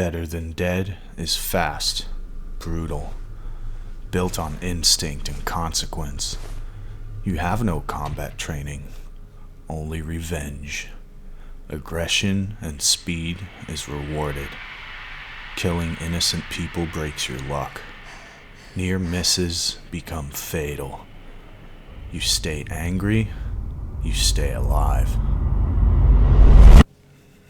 Better Than Dead is fast, brutal, built on instinct and consequence. You have no combat training, only revenge. Aggression and speed is rewarded. Killing innocent people breaks your luck. Near misses become fatal. You stay angry, you stay alive.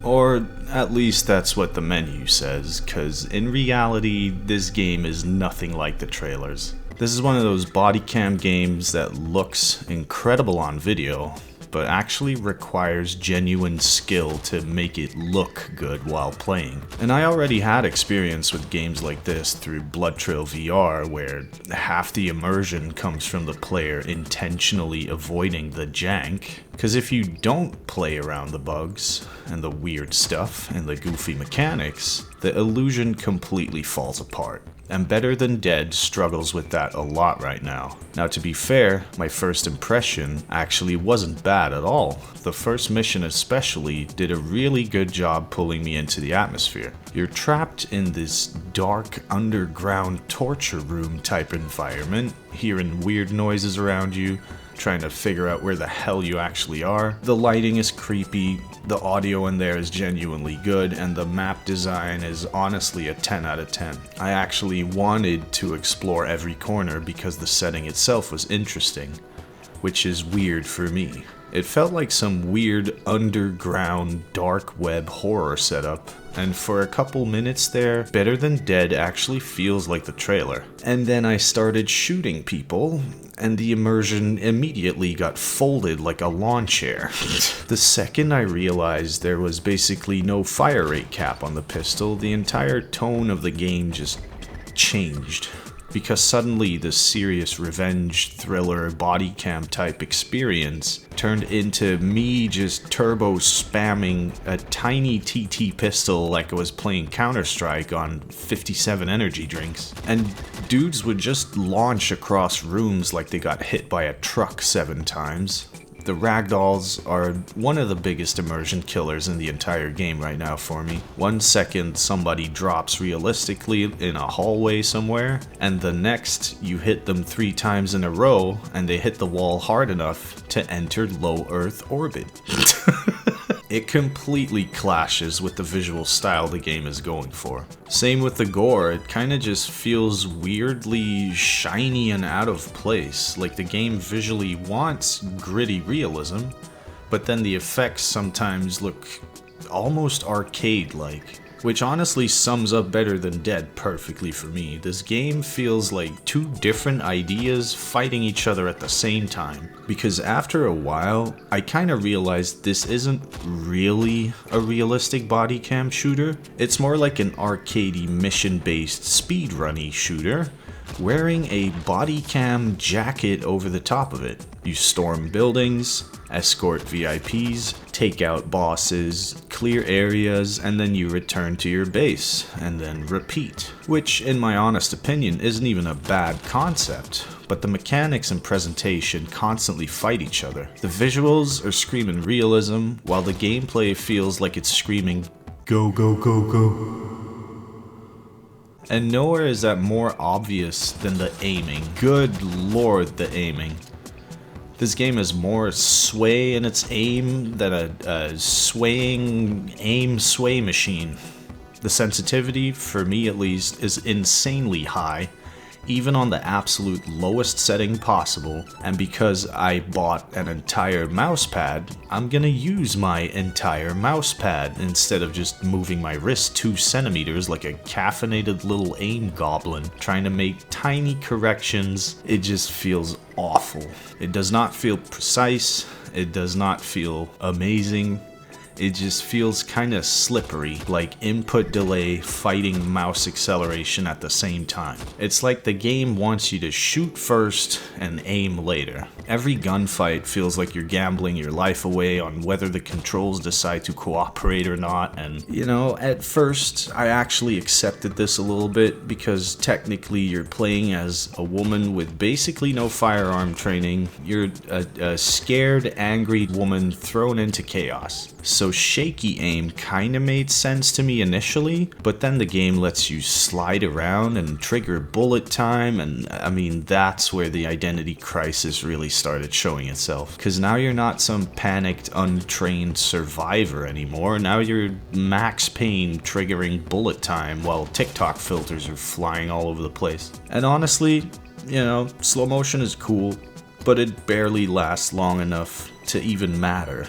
Or at least that's what the menu says, cause in reality, this game is nothing like the trailers. This is one of those Bodycam games that looks incredible on video, but actually requires genuine skill to make it look good while playing. And I already had experience with games like this through Blood Trail VR, where half the immersion comes from the player intentionally avoiding the jank. Because if you don't play around the bugs, and the weird stuff, and the goofy mechanics, the illusion completely falls apart. And Better Than Dead struggles with that a lot right now. Now, to be fair, my first impression actually wasn't bad at all. The first mission especially did a really good job pulling me into the atmosphere. You're trapped in this dark underground torture room type environment, hearing weird noises around you, trying to figure out where the hell you actually are. The lighting is creepy, the audio in there is genuinely good, and the map design is honestly a 10 out of 10. I actually wanted to explore every corner because the setting itself was interesting, which is weird for me. It felt like some weird underground dark web horror setup, and for a couple minutes there, Better Than Dead actually feels like the trailer. And then I started shooting people, and the immersion immediately got folded like a lawn chair. The second I realized there was basically no fire rate cap on the pistol, the entire tone of the game just changed. Because suddenly this serious revenge thriller body cam type experience turned into me just turbo spamming a tiny TT pistol like I was playing Counter-Strike on 57 energy drinks. And dudes would just launch across rooms like they got hit by a truck 7 times. The ragdolls are one of the biggest immersion killers in the entire game right now for me. 1 second somebody drops realistically in a hallway somewhere, and the next you hit them 3 times in a row and they hit the wall hard enough to enter low Earth orbit. It completely clashes with the visual style the game is going for. Same with the gore, it kinda just feels weirdly shiny and out of place, like the game visually wants gritty realism, but then the effects sometimes look almost arcade-like. Which honestly sums up Better Than Dead perfectly for me. This game feels like 2 different ideas fighting each other at the same time. Because after a while, I kinda realized this isn't really a realistic body cam shooter. It's more like an arcadey mission-based speedrunny shooter, wearing a body cam jacket over the top of it. You storm buildings, escort VIPs, take out bosses, clear areas, and then you return to your base, and then repeat. Which, in my honest opinion, isn't even a bad concept, but the mechanics and presentation constantly fight each other. The visuals are screaming realism, while the gameplay feels like it's screaming, go, go, go, go. And nowhere is that more obvious than the aiming. Good lord, the aiming. This game is more sway in its aim than a swaying aim sway machine. The sensitivity, for me at least, is insanely high, even on the absolute lowest setting possible, and because I bought an entire mouse pad, I'm gonna use my entire mouse pad instead of just moving my wrist 2 centimeters like a caffeinated little aim goblin, trying to make tiny corrections. It just feels awful. It does not feel precise, it does not feel amazing. It just feels kinda slippery, like input delay fighting mouse acceleration at the same time. It's like the game wants you to shoot first and aim later. Every gunfight feels like you're gambling your life away on whether the controls decide to cooperate or not, and you know, at first I actually accepted this a little bit because technically you're playing as a woman with basically no firearm training. You're a scared, angry woman thrown into chaos. So So shaky aim kinda made sense to me initially, but then the game lets you slide around and trigger bullet time, and I mean, that's where the identity crisis really started showing itself. Cause now you're not some panicked, untrained survivor anymore, now you're Max Payne triggering bullet time while TikTok filters are flying all over the place. And honestly, you know, slow motion is cool, but it barely lasts long enough to even matter.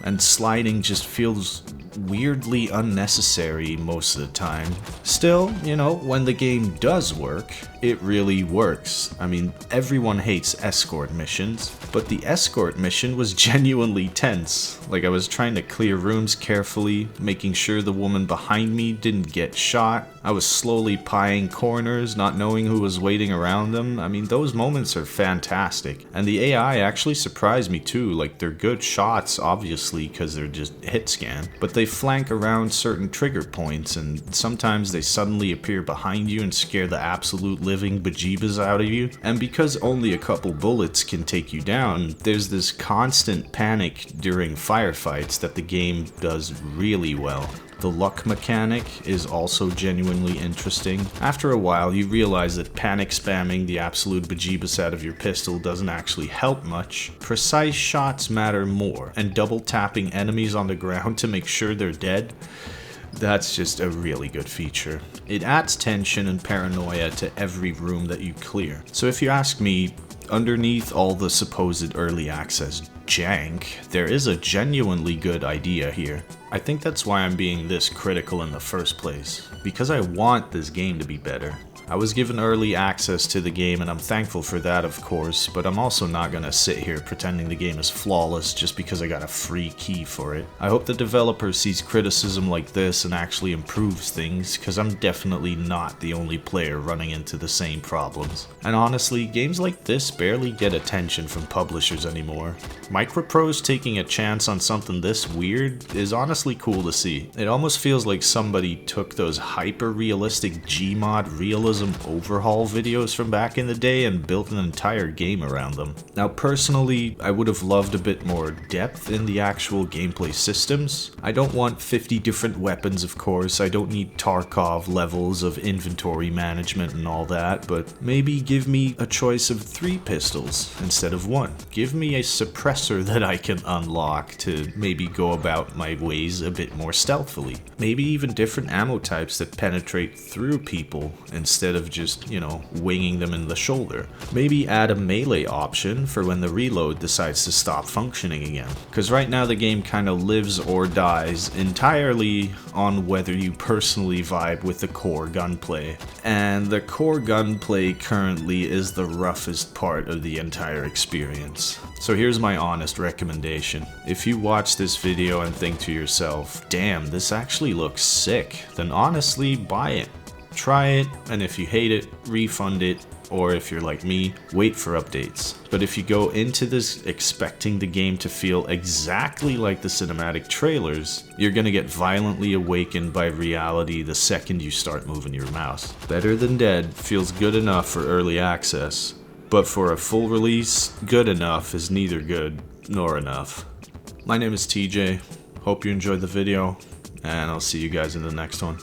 And sliding just feels weirdly unnecessary most of the time. Still, you know, when the game does work, it really works. I mean, everyone hates escort missions, but the escort mission was genuinely tense. Like, I was trying to clear rooms carefully, making sure the woman behind me didn't get shot. I was slowly pieing corners, not knowing who was waiting around them. I mean, those moments are fantastic. And the AI actually surprised me too. Like, they're good shots, obviously, because they're just hit scan, but they flank around certain trigger points, and sometimes they suddenly appear behind you and scare the absolute living bejeebas out of you. And because only a couple bullets can take you down, there's this constant panic during firefights that the game does really well. The luck mechanic is also genuinely interesting. After a while, you realize that panic spamming the absolute bejeebus out of your pistol doesn't actually help much. Precise shots matter more, and double tapping enemies on the ground to make sure they're dead, that's just a really good feature. It adds tension and paranoia to every room that you clear. So if you ask me, underneath all the supposed early access jank, there is a genuinely good idea here. I think that's why I'm being this critical in the first place, because I want this game to be better. I was given early access to the game and I'm thankful for that, of course, but I'm also not gonna sit here pretending the game is flawless just because I got a free key for it. I hope the developer sees criticism like this and actually improves things, because I'm definitely not the only player running into the same problems. And honestly, games like this barely get attention from publishers anymore. Microprose taking a chance on something this weird is honestly cool to see. It almost feels like somebody took those hyper-realistic Gmod realism overhaul videos from back in the day and built an entire game around them. Now personally, I would have loved a bit more depth in the actual gameplay systems. I don't want 50 different weapons, of course, I don't need Tarkov levels of inventory management and all that, but maybe give me a choice of 3 pistols instead of 1. Give me a suppressor that I can unlock to maybe go about my ways a bit more stealthily. Maybe even different ammo types that penetrate through people instead of just, you know, winging them in the shoulder. Maybe add a melee option for when the reload decides to stop functioning again. Because right now the game kind of lives or dies entirely on whether you personally vibe with the core gunplay. And the core gunplay currently is the roughest part of the entire experience. So here's my honest recommendation. If you watch this video and think to yourself, damn, this actually looks sick, then honestly, buy it. Try it, and if you hate it, refund it, or if you're like me, wait for updates. But if you go into this expecting the game to feel exactly like the cinematic trailers, you're gonna get violently awakened by reality the second you start moving your mouse. Better Than Dead feels good enough for early access, but for a full release, good enough is neither good nor enough. My name is TJ, hope you enjoyed the video, and I'll see you guys in the next one.